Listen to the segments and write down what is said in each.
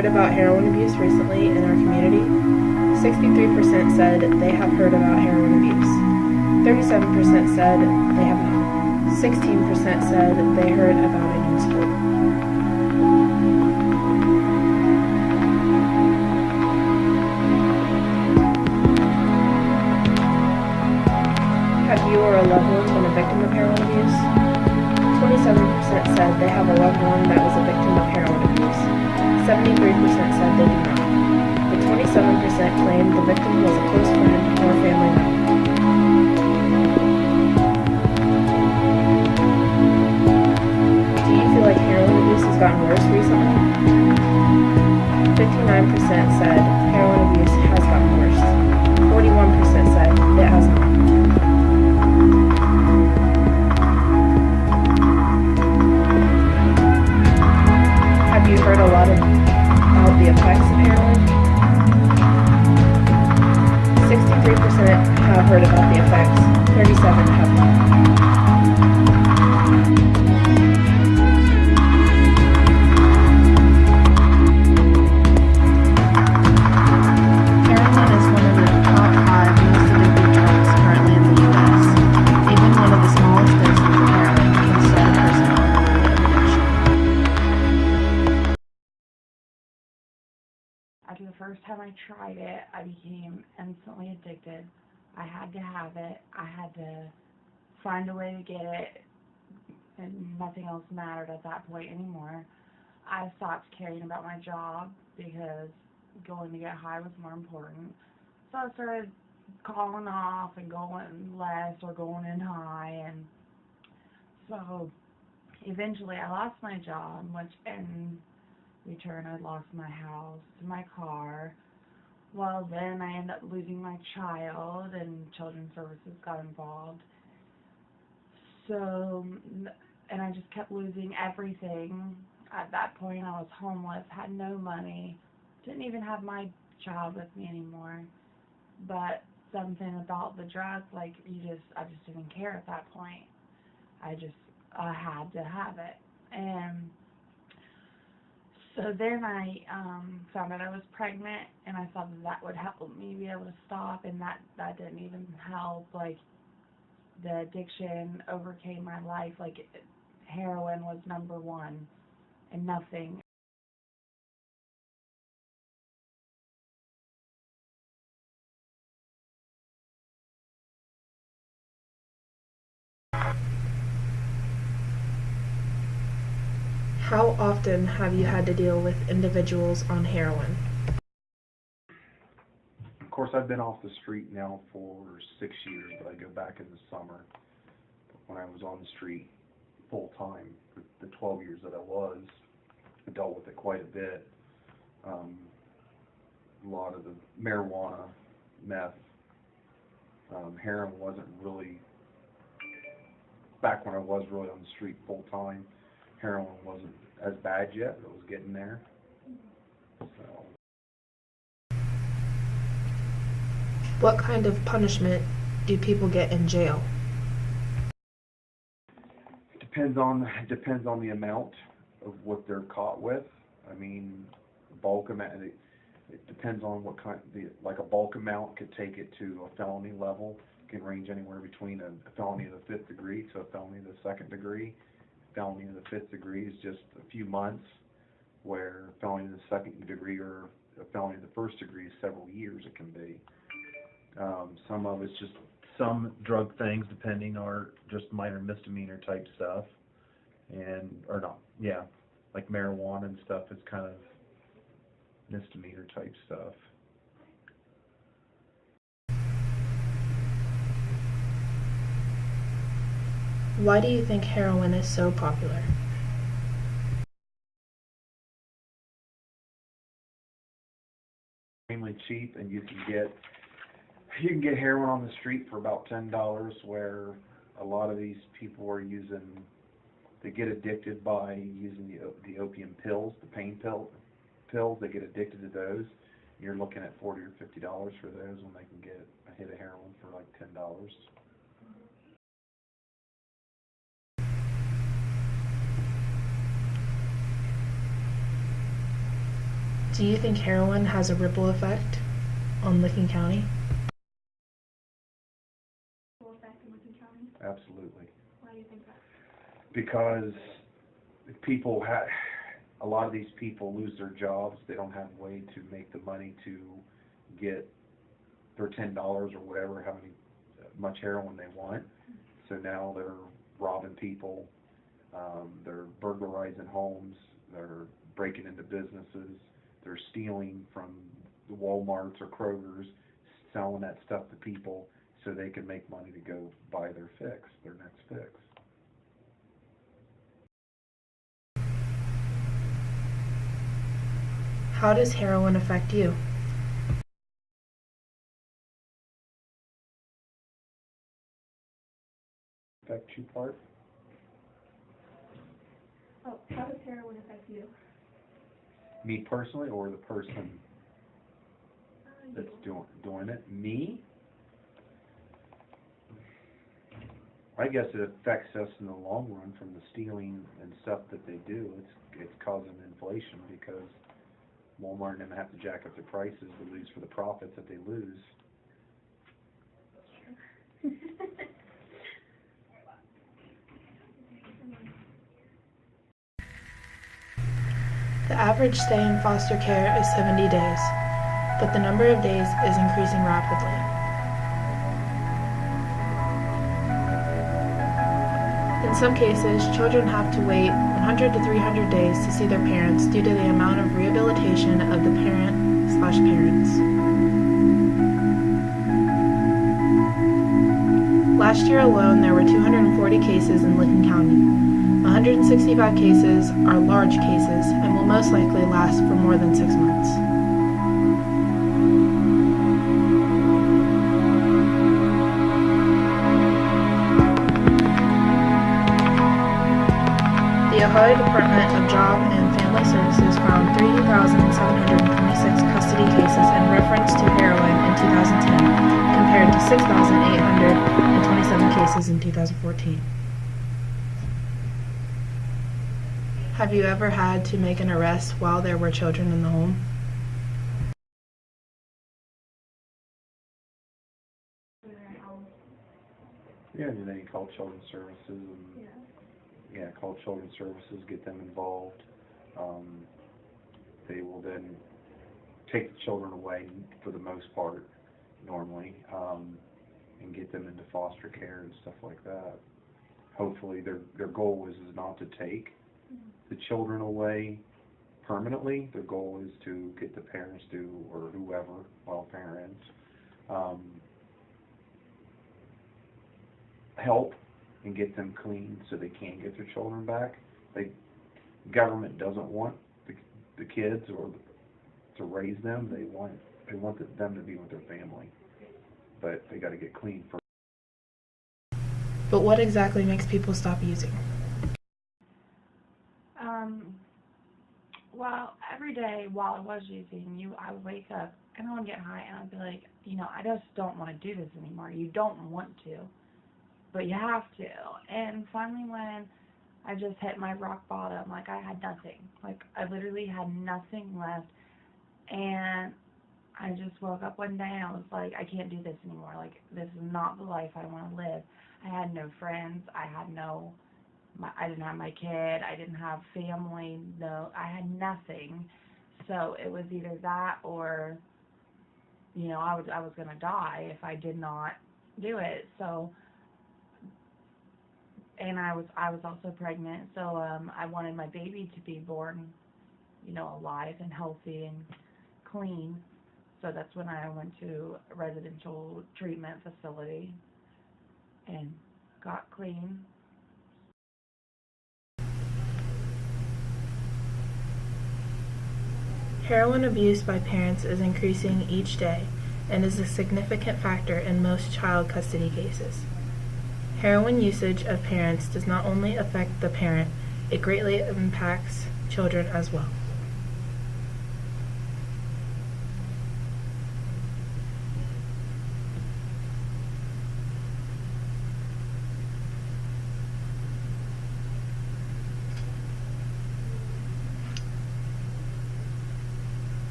heard about heroin abuse recently in our community? 63% said they have heard about heroin abuse. 37% said they have not. 16% said they heard about it in school. Have you or a loved one been a victim of heroin abuse? 27% said they have a loved one that was a victim of heroin abuse. 73% said they do not. The 27% claimed the victim was a close friend or family member. Do you feel like heroin abuse has gotten worse recently? 59% said heroin abuse has gotten worse. 41% said it has not. Have you heard a lot about the effects of heroin? 63% have heard about the effects, 37% have not. Heroin is one of the top 5 most addictive drugs currently in the U.S. Even one of the smallest doses of heroin can set a person on the road of addiction. After the first time I tried it, I became instantly addicted. I had to have it. I had to find a way to get it, and nothing else mattered at that point anymore. I stopped caring about my job because going to get high was more important. So I started calling off and going less or going in high, and so eventually I lost my job, which in return I lost my house, my car. Well, then I ended up losing my child, and Children's Services got involved. So, and I just kept losing everything. At that point I was homeless, had no money, didn't even have my child with me anymore. But something about the drugs, like I just didn't care at that point. I had to have it. And so then I found out I was pregnant, and I thought that would help me be able to stop, and that didn't even help. Like, the addiction overcame my life. Like, heroin was number one, and nothing. How often have you had to deal with individuals on heroin? Of course, I've been off the street now for 6 years, but I go back in the summer. When I was on the street full time, for the 12 years that I was, I dealt with it quite a bit. A lot of the marijuana, meth, heroin wasn't really, back when I was really on the street full time, heroin wasn't as bad yet, but it was getting there. So. What kind of punishment do people get in jail? It depends on the amount of what they're caught with. I mean, bulk amount. It depends on what kind. Like a bulk amount could take it to a felony level. It can range anywhere between a felony of the 5th degree to a felony of the 2nd degree. Felony of the 5th degree is just a few months, where felony of the 2nd degree or a felony of the 1st degree is several years. It can be. Some of it's just some drug things, depending, are just minor misdemeanor type stuff, like marijuana and stuff is kind of misdemeanor type stuff. Why do you think heroin is so popular? Extremely cheap, and you can get heroin on the street for about $10, where a lot of these people are they get addicted by using the opium pills, the pain pills. They get addicted to those. You're looking at $40 or $50 for those, when they can get a hit of heroin for like $10. Do you think heroin has a ripple effect on Licking County? Absolutely. Why do you think that? Because people have, a lot of these people lose their jobs. They don't have a way to make the money to get their $10 or whatever, how much heroin they want. So now they're robbing people, they're burglarizing homes, they're breaking into businesses, they're stealing from the Walmarts or Kroger's, selling that stuff to people so they can make money to go buy their fix, their next fix. How does heroin affect you? Affect you part? Oh, how does heroin affect you? Me personally, or the person that's doing it? Me? I guess it affects us in the long run from the stealing and stuff that they do. It's causing inflation because Walmart and them have to jack up the prices to lose for the profits that they lose. The average stay in foster care is 70 days, but the number of days is increasing rapidly. In some cases, children have to wait 100 to 300 days to see their parents due to the amount of rehabilitation of the parent/parents. Last year alone, there were 240 cases in Licking County. 165 cases are large cases and will most likely last for more than 6 months. The Ohio Department of Job and Family Services found 3,726 custody cases in reference to heroin in 2010, compared to 6,827 cases in 2014. Have you ever had to make an arrest while there were children in the home? Yeah, and then you call Children's Services and call Children's Services, get them involved. They will then take the children away for the most part, normally, and get them into foster care and stuff like that. Hopefully their goal is not to take the children away permanently. Their goal is to get the parents to, or whoever, well, parents, help and get them clean so they can get their children back. Government doesn't want the kids or to raise them. They want them to be with their family, but they got to get clean first. But what exactly makes people stop using? Well, every day while I was using, I would wake up and I would get high and I'd be like, I just don't want to do this anymore. You don't want to, but you have to. And finally when I just hit my rock bottom, like I had nothing. Like I literally had nothing left. And I just woke up one day and I was like, I can't do this anymore. Like this is not the life I want to live. I had no friends. I didn't have my kid. I didn't have family. No, I had nothing. So it was either that or, I was gonna die if I did not do it. So, and I was also pregnant. So I wanted my baby to be born, alive and healthy and clean. So that's when I went to a residential treatment facility and got clean. Heroin abuse by parents is increasing each day and is a significant factor in most child custody cases. Heroin usage of parents does not only affect the parent, it greatly impacts children as well.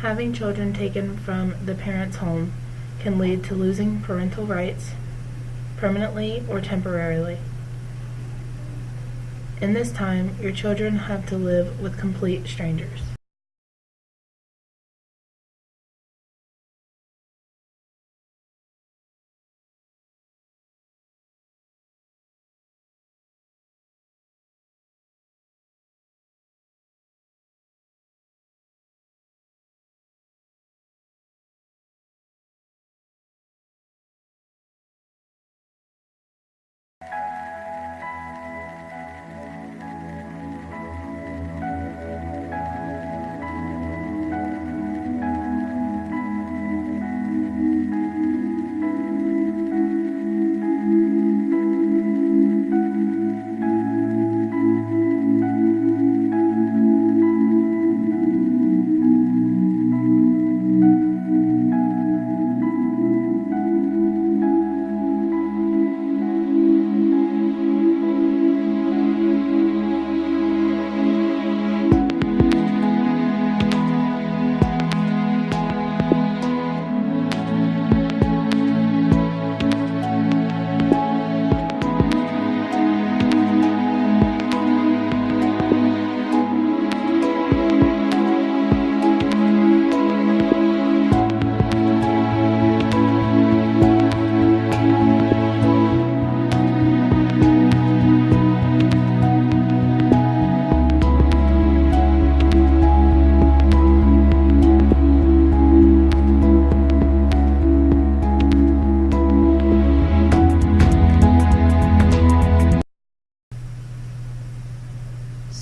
Having children taken from the parent's home can lead to losing parental rights, permanently or temporarily. In this time, your children have to live with complete strangers.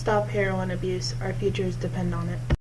Stop heroin abuse. Our futures depend on it.